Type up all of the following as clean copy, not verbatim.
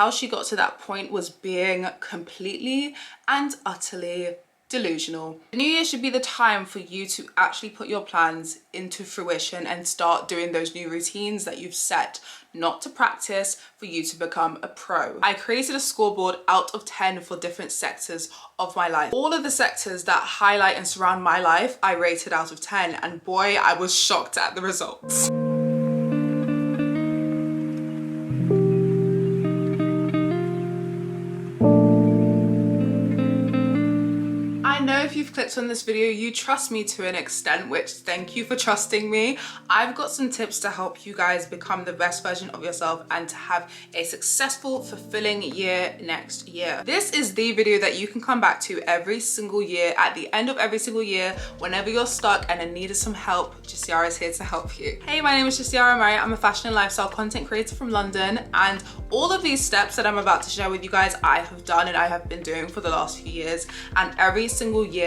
How she got to that point was being completely and utterly delusional. The new year should be the time for you to actually put your plans into fruition and start doing those new routines that you've set, not to practice, for you to become a pro. I created a scoreboard out of 10 for different sectors of my life. All of the sectors that highlight and surround my life, I rated out of 10, and boy, I was shocked at the results. If you've clicked on this video, you trust me to an extent, which thank you for trusting me. I've got some tips to help you guys become the best version of yourself and to have a successful, fulfilling year next year. This is the video that you can come back to every single year, at the end of every single year, whenever you're stuck and in need of some help. Jessiara is here to help you. Hey, my name is Jessiara. I'm a fashion and lifestyle content creator from London, and all of these steps that I'm about to share with you guys, I have done and I have been doing for the last few years, and every single year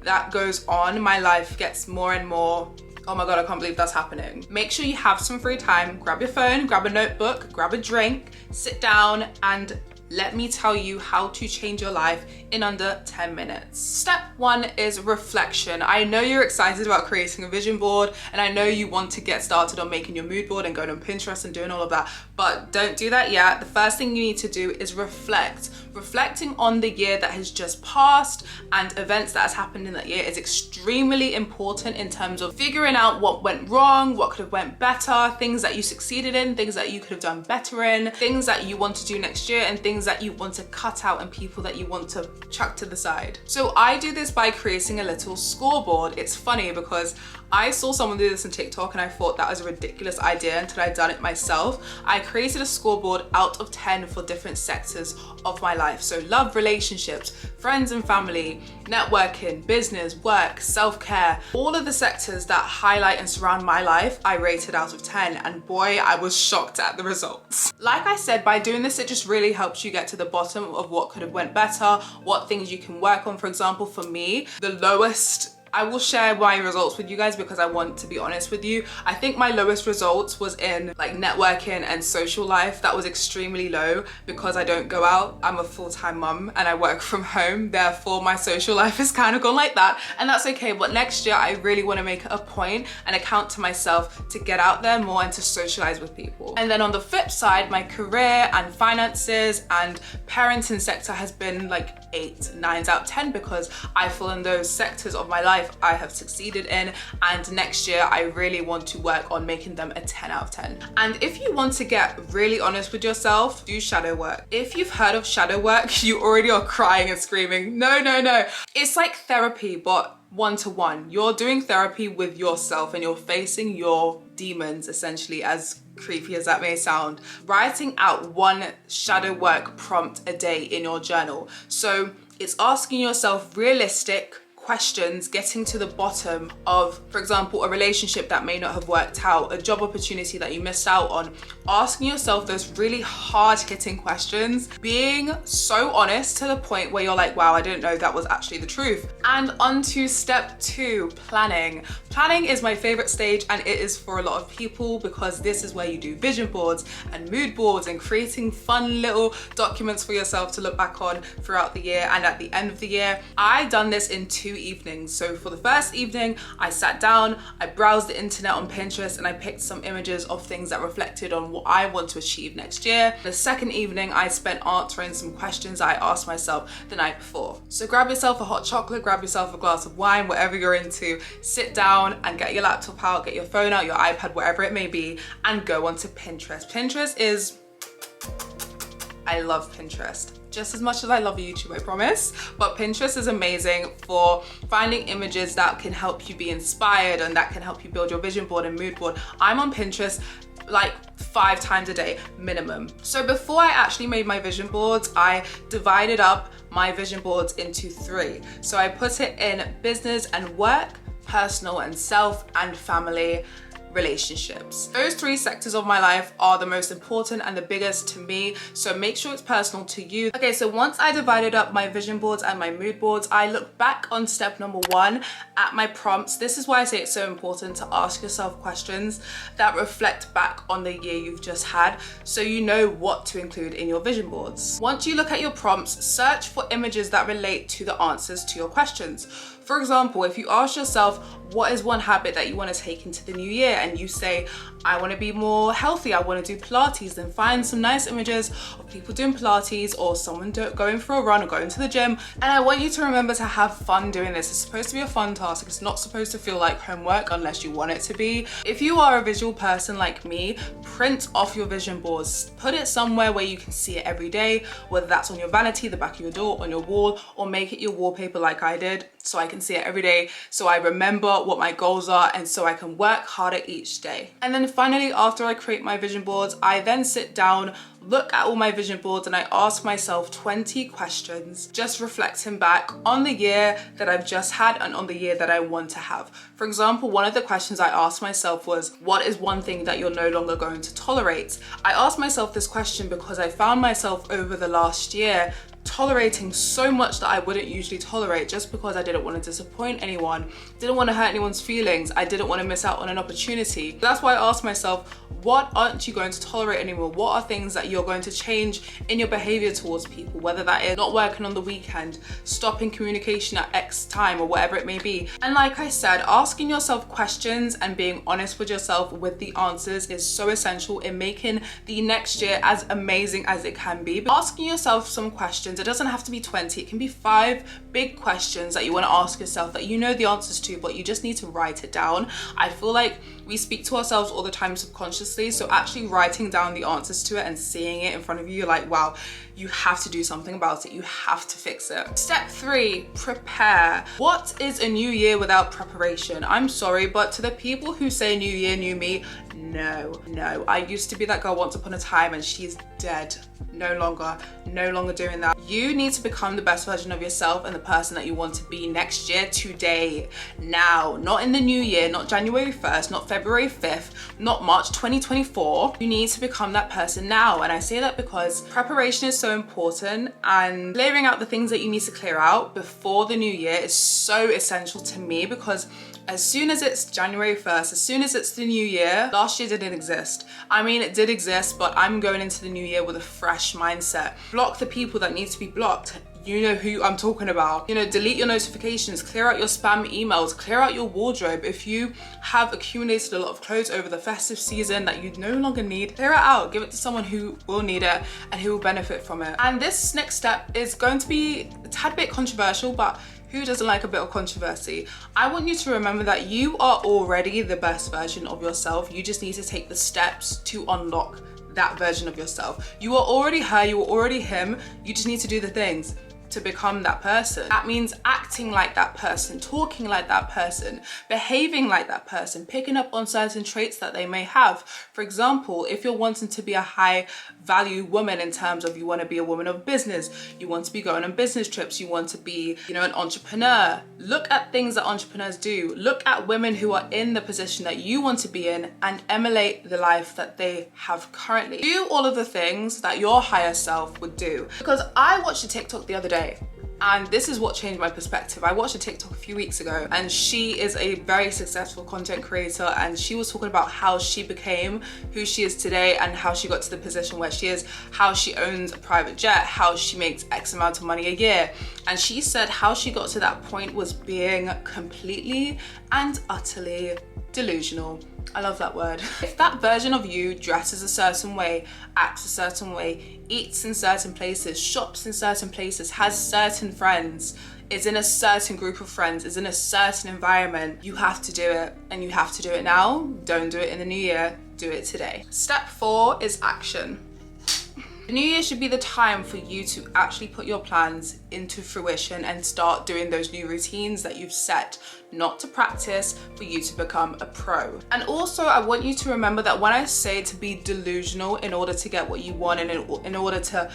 that goes on, my life gets more and more, oh my god, I can't believe that's happening. Make sure you have some free time. Grab your phone, grab a notebook, grab a drink, sit down, and let me tell you how to change your life in under 10 minutes. Step 1 is reflection. I know you're excited about creating a vision board, and I know you want to get started on making your mood board and going on Pinterest and doing all of that, but don't do that yet. The first thing you need to do is reflect. Reflecting on the year that has just passed and events that has happened in that year is extremely important in terms of figuring out what went wrong, what could have went better, things that you succeeded in, things that you could have done better in, things that you want to do next year, and things that you want to cut out and people that you want to chuck to the side. So I do this by creating a little scoreboard. It's funny because I saw someone do this on TikTok and I thought that was a ridiculous idea until I'd done it myself. I created a scoreboard out of 10 for different sectors of my life. So love, relationships, friends and family, networking, business, work, self-care, all of the sectors that highlight and surround my life, I rated out of 10, and boy, I was shocked at the results. Like I said, by doing this, it just really helps you get to the bottom of what could have went better, what things you can work on. For example, for me, the lowest, I will share my results with you guys because I want to be honest with you. I think my lowest results was in like networking and social life. That was extremely low because I don't go out. I'm a full-time mum and I work from home. Therefore, my social life has kind of gone like that, and that's okay. But next year, I really want to make it a point and account to myself to get out there more and to socialize with people. And then on the flip side, my career and finances and parenting sector has been like 8, 9s out of 10 because I feel in those sectors of my life I have succeeded in, and next year I really want to work on making them a 10 out of 10. And if you want to get really honest with yourself, do shadow work. If you've heard of shadow work, you already are crying and screaming, no, no, no. It's like therapy, but one-to-one. You're doing therapy with yourself and you're facing your demons, essentially, as creepy as that may sound. Writing out one shadow work prompt a day in your journal. So it's asking yourself realistic questions, getting to the bottom of, for example, a relationship that may not have worked out, a job opportunity that you missed out on, asking yourself those really hard-hitting questions, being so honest to the point where you're like, wow, I didn't know that was actually the truth. And on to step 2, planning. Planning is my favorite stage, and it is for a lot of people because this is where you do vision boards and mood boards and creating fun little documents for yourself to look back on throughout the year and at the end of the year. I done this in 2 evenings. So for the first evening, I sat down, I browsed the internet on Pinterest, and I picked some images of things that reflected on what I want to achieve next year. The second evening, I spent answering some questions I asked myself the night before. So grab yourself a hot chocolate, grab yourself a glass of wine, whatever you're into, sit down and get your laptop out, get your phone out, your iPad, whatever it may be, and go onto Pinterest. Pinterest is, I love Pinterest. Just as much as I love YouTube, I promise. But Pinterest is amazing for finding images that can help you be inspired and that can help you build your vision board and mood board. I'm on Pinterest like 5 times a day minimum. So before I actually made my vision boards, I divided up my vision boards into 3. So I put it in business and work, personal and self, and family, relationships. Those 3 sectors of my life are the most important and the biggest to me, so make sure it's personal to you. Okay, so once I divided up my vision boards and my mood boards, I looked back on step number 1 at my prompts. This is why I say it's so important to ask yourself questions that reflect back on the year you've just had, so you know what to include in your vision boards. Once you look at your prompts, search for images that relate to the answers to your questions. For example, if you ask yourself, what is one habit that you want to take into the new year? And you say, I want to be more healthy, I want to do Pilates, then find some nice images of people doing Pilates or someone going for a run or going to the gym. And I want you to remember to have fun doing this. It's supposed to be a fun task. It's not supposed to feel like homework unless you want it to be. If you are a visual person like me, print off your vision boards. Put it somewhere where you can see it every day, whether that's on your vanity, the back of your door, on your wall, or make it your wallpaper like I did, so I can see it every day, so I remember what my goals are and so I can work harder each day. And then finally, after I create my vision boards, I then sit down, look at all my vision boards, and I ask myself 20 questions, just reflecting back on the year that I've just had and on the year that I want to have. For example, one of the questions I asked myself was, what is one thing that you're no longer going to tolerate? I asked myself this question because I found myself over the last year tolerating so much that I wouldn't usually tolerate, just because I didn't want to disappoint anyone, didn't want to hurt anyone's feelings, I didn't want to miss out on an opportunity. That's why I asked myself, what aren't you going to tolerate anymore? What are things that you're going to change in your behavior towards people, whether that is not working on the weekend, stopping communication at X time, or whatever it may be. And like I said, asking yourself questions and being honest with yourself with the answers is so essential in making the next year as amazing as it can be. But asking yourself some questions, it doesn't have to be 20, it can be 5 big questions that you want to ask yourself that you know the answers to, but you just need to write it down. I feel like we speak to ourselves all the time subconsciously, so actually writing down the answers to it and seeing it in front of you, you're like, wow, you have to do something about it, you have to fix it. Step 3, prepare. What is a new year without preparation? I'm sorry, but to the people who say new year, new me, no. I used to be that girl once upon a time and she's dead. No longer doing that. You need to become the best version of yourself and the person that you want to be next year, today, now, not in the new year, not January 1st, not February 5th, not March 2024. You need to become that person now. And I say that because preparation is so important, and clearing out the things that you need to clear out before the new year is so essential to me, because as soon as it's January 1st, as soon as it's the new year, last year didn't exist. I mean, it did exist, but I'm going into the new year with a fresh mindset. Block the people that need to be blocked. You know who I'm talking about. You know, delete your notifications, clear out your spam emails, clear out your wardrobe. If you have accumulated a lot of clothes over the festive season that you no longer need, clear it out, give it to someone who will need it and who will benefit from it. And this next step is going to be a tad bit controversial, but who doesn't like a bit of controversy? I want you to remember that you are already the best version of yourself. You just need to take the steps to unlock that version of yourself. You are already her, you are already him. You just need to do the things to become that person. That means acting like that person, talking like that person, behaving like that person, picking up on certain traits that they may have. For example, if you're wanting to be a high value woman in terms of you want to be a woman of business, you want to be going on business trips, you want to be, you know, an entrepreneur, look at things that entrepreneurs do. Look at women who are in the position that you want to be in and emulate the life that they have currently. Do all of the things that your higher self would do. Because I watched a TikTok the other day, and this is what changed my perspective. I watched a TikTok a few weeks ago, and she is a very successful content creator, and she was talking about how she became who she is today and how she got to the position where she is, how she owns a private jet, how she makes X amount of money a year. And she said how she got to that point was being completely and utterly delusional. I love that word. If that version of you dresses a certain way, acts a certain way, eats in certain places, shops in certain places, has certain friends, is in a certain group of friends, is in a certain environment, you have to do it, and you have to do it now. Don't do it in the new year, do it today. Step 4 is action. The new year should be the time for you to actually put your plans into fruition and start doing those new routines that you've set, not to practice, for you to become a pro. And also, I want you to remember that when I say to be delusional in order to get what you want and in order to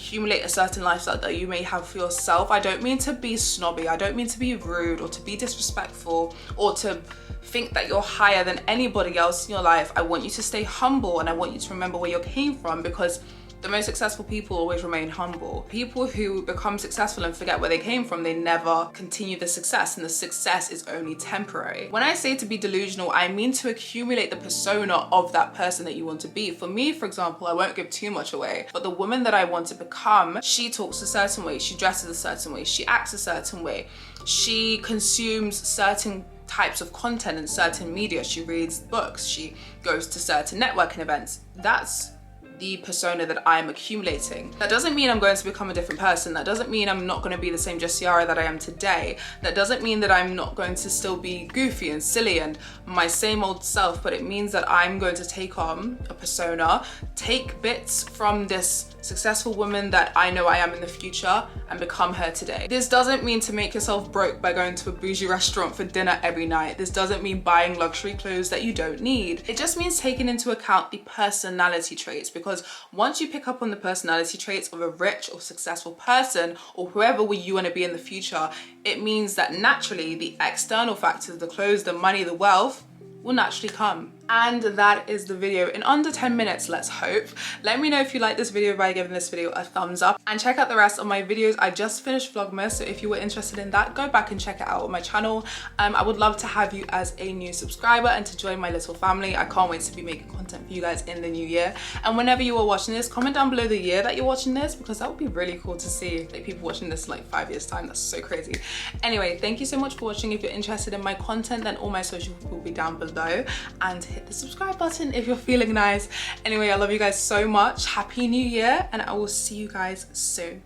accumulate a certain lifestyle that you may have for yourself. I don't mean to be snobby, I don't mean to be rude or to be disrespectful or to think that you're higher than anybody else in your life. I want you to stay humble, and I want you to remember where you came from, because the most successful people always remain humble. People who become successful and forget where they came from, they never continue the success, and the success is only temporary. When I say to be delusional, I mean to accumulate the persona of that person that you want to be. For me, for example, I won't give too much away, but the woman that I want to become, she talks a certain way, she dresses a certain way, she acts a certain way, she consumes certain types of content and certain media, she reads books, she goes to certain networking events. That's the persona that I'm accumulating. That doesn't mean I'm going to become a different person. That doesn't mean I'm not going to be the same Jessiara that I am today. That doesn't mean that I'm not going to still be goofy and silly and my same old self, but it means that I'm going to take on a persona, take bits from this successful woman that I know I am in the future, and become her today. This doesn't mean to make yourself broke by going to a bougie restaurant for dinner every night. This doesn't mean buying luxury clothes that you don't need. It just means taking into account the personality traits, because once you pick up on the personality traits of a rich or successful person, or whoever you want to be in the future, it means that naturally the external factors, the clothes, the money, the wealth, will naturally come. And that is the video in under 10 minutes, let's hope. Let me know if you like this video by giving this video a thumbs up, and check out the rest of my videos. I just finished Vlogmas, so if you were interested in that, go back and check it out on my channel. I would love to have you as a new subscriber and to join my little family. I can't wait to be making content for you guys in the new year. And whenever you are watching this, comment down below the year that you're watching this, because that would be really cool to see, like, people watching this in like 5 years time. That's so crazy. Anyway, thank you so much for watching. If you're interested in my content, then all my socials will be down below, and hit the subscribe button if you're feeling nice. Anyway, I love you guys so much. Happy New Year, and I will see you guys soon.